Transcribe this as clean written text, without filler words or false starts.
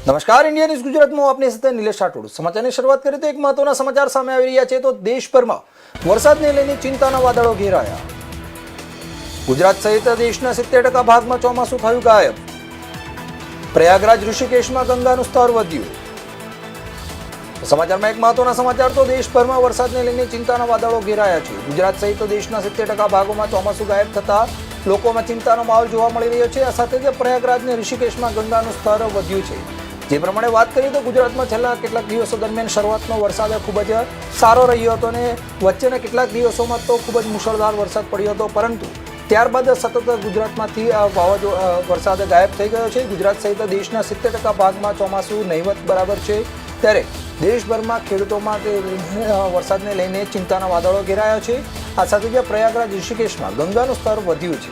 નમસ્કાર, India news ગુજરાતમાં આપની સાથે નિલેશ રાઠોડ. સમાચારની શરૂઆત કરીએ તો એક મહત્વના સમાચાર સામે આવી રહ્યા છે. તો દેશભરમાં વરસાદને લઈને ચિંતાના વાદળો ઘેરાયા. ગુજરાત સહિત દેશના 70% ભાગમાં ચોમાસું થયું ગાયબ. પ્રયાગરાજ ઋષિકેશમાં ગંગાનું સ્તર વધ્યું. સમાચારમાં એક મહત્વના સમાચાર. તો દેશભરમાં વરસાદને લઈને ચિંતાના વાદળો ઘેરાયા છે. ગુજરાત સહિત દેશના 70% ભાગોમાં ચોમાસું ગાયબ થતા લોકોમાં ચિંતાનો માહોલ જોવા મળી રહ્યો છે. આ સાથે જ પ્રયાગરાજ અને ઋષિકેશમાં ગંગાનું સ્તર વધ્યું છે. જે પ્રમાણે વાત કરીએ તો ગુજરાતમાં છેલ્લા કેટલાક દિવસો દરમિયાન શરૂઆતનો વરસાદ ખૂબ જ સારો રહ્યો હતો અને વચ્ચેના કેટલાક દિવસોમાં તો ખૂબ જ મુશળધાર વરસાદ પડ્યો હતો, પરંતુ ત્યારબાદ સતત ગુજરાતમાંથી વરસાદ ગાયબ થઈ ગયો છે. ગુજરાત સહિત દેશના 70% ભાગમાં ચોમાસું નહીવત બરાબર છે, ત્યારે દેશભરમાં ખેડૂતોમાં વરસાદને લઈને ચિંતાના વાદળો ઘેરાયા છે. આ સાથે જ પ્રયાગરાજ ઋષિકેશમાં ગંગાનું સ્તર વધ્યું છે.